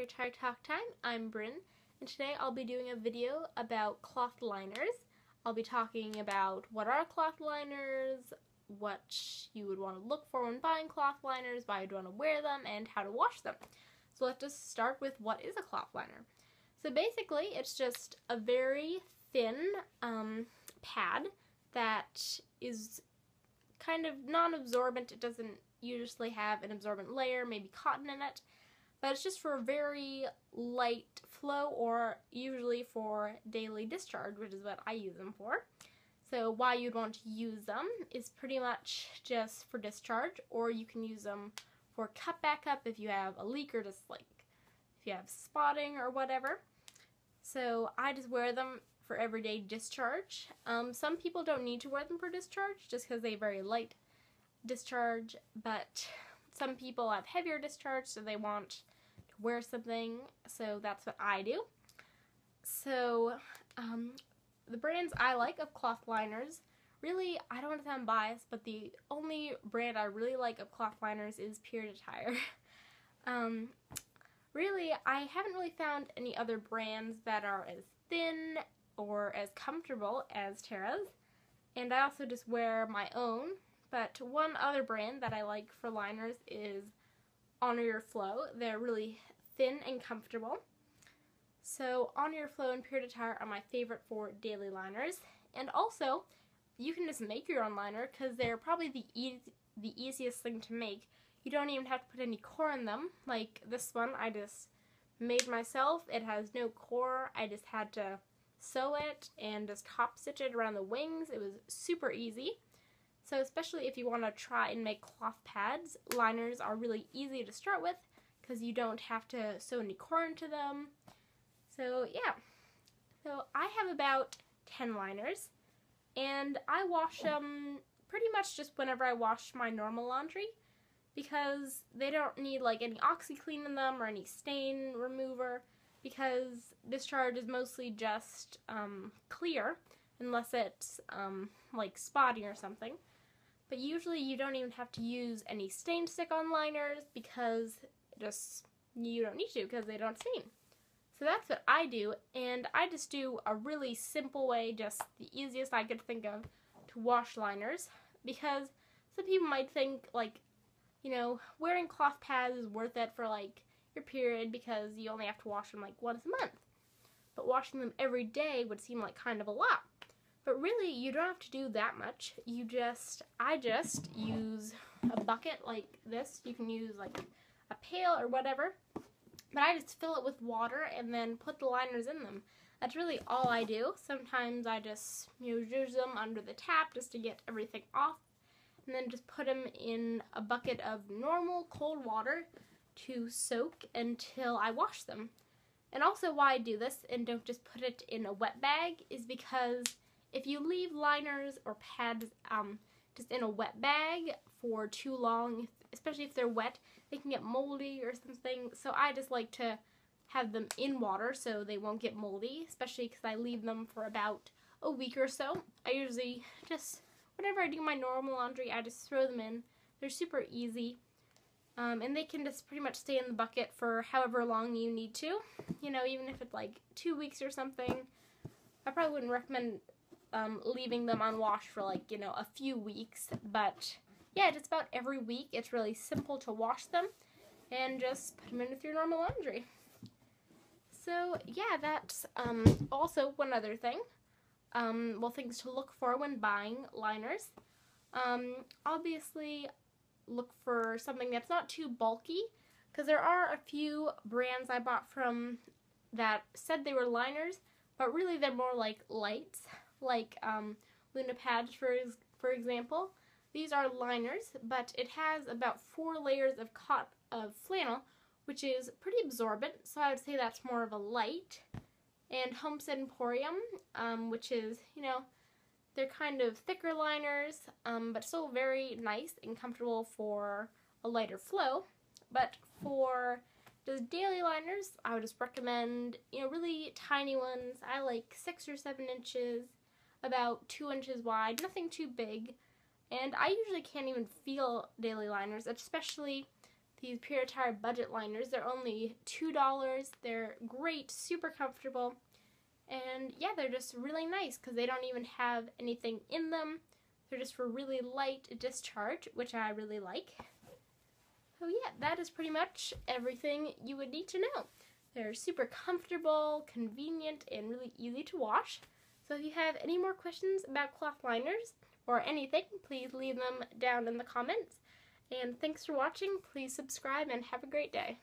Pure Tire Talk Time. I'm Bryn, and today I'll be doing a video about cloth liners. I'll be talking about what are cloth liners, what you would want to look for when buying cloth liners, why you'd want to wear them, and how to wash them. So let's just start with what is a cloth liner. So basically, it's just a very thin pad that is kind of non-absorbent. It doesn't usually have an absorbent layer, maybe cotton in it, but it's just for a very light flow, or usually for daily discharge, which is what I use them for. So why you'd want to use them is pretty much just for discharge, or you can use them for cut back up if you have a leak, or just like if you have spotting or whatever. So I just wear them for everyday discharge. Some people don't need to wear them for discharge just because they have very light discharge, but some people have heavier discharge, so they want to wear something, so that's what I do. So the brands I like of cloth liners, really, I don't want to sound biased, but the only brand I really like of cloth liners is Pure Tire. Really, I haven't really found any other brands that are as thin or as comfortable as Tara's, and I also just wear my own. But one other brand that I like for liners is Honor Your Flow. They're really thin and comfortable. So Honor Your Flow and Pure Tire are my favorite for daily liners. And also, you can just make your own liner because they're probably the easiest thing to make. You don't even have to put any core in them. Like this one, I just made myself. It has no core. I just had to sew it and just top stitch it around the wings. It was super easy. So especially if you want to try and make cloth pads, liners are really easy to start with because you don't have to sew any core into them. So yeah, so I have about 10 liners, and I wash them pretty much just whenever I wash my normal laundry, because they don't need like any OxiClean in them or any stain remover, because discharge is mostly just clear unless it's like spotty or something. But usually you don't even have to use any stain stick on liners because you don't need to because they don't stain. So that's what I do, and I just do a really simple way, just the easiest I could think of to wash liners, because some people might think like, you know, wearing cloth pads is worth it for like your period because you only have to wash them like once a month. But washing them every day would seem like kind of a lot. But really, you don't have to do that much. I just use a bucket like this. You can use like a pail or whatever. But I just fill it with water and then put the liners in them. That's really all I do. Sometimes I just use them under the tap just to get everything off, and then just put them in a bucket of normal cold water to soak until I wash them. And also why I do this and don't just put it in a wet bag is because if you leave liners or pads just in a wet bag for too long, especially if they're wet, they can get moldy or something. So I just like to have them in water so they won't get moldy, especially because I leave them for about a week or so. I usually just, whenever I do my normal laundry, I just throw them in. They're super easy. And they can just pretty much stay in the bucket for however long you need to. You know, even if it's like 2 weeks or something. I probably wouldn't recommend leaving them unwashed for like, you know, a few weeks. But yeah, just about every week. It's really simple to wash them and just put them in with your normal laundry. So yeah, that's also one other thing. Well, things to look for when buying liners. Obviously, look for something that's not too bulky, because there are a few brands I bought from that said they were liners, but really they're more like lights, like Luna Pads, for example. These are liners, but it has about 4 layers of flannel, which is pretty absorbent, so I would say that's more of a light. And Homestead Emporium, which is, you know, they're kind of thicker liners, but still very nice and comfortable for a lighter flow. But for just daily liners, I would just recommend, you know, really tiny ones. I like 6 or 7 inches, about 2 inches wide, nothing too big. And I usually can't even feel daily liners, especially these Pure Attire budget liners. They're only $2. They're great, super comfortable, and yeah, they're just really nice because they don't even have anything in them. They're just for really light discharge, which I really like. So yeah, that is pretty much everything you would need to know. They're super comfortable, convenient, and really easy to wash. So if you have any more questions about cloth liners or anything, please leave them down in the comments. And thanks for watching. Please subscribe and have a great day.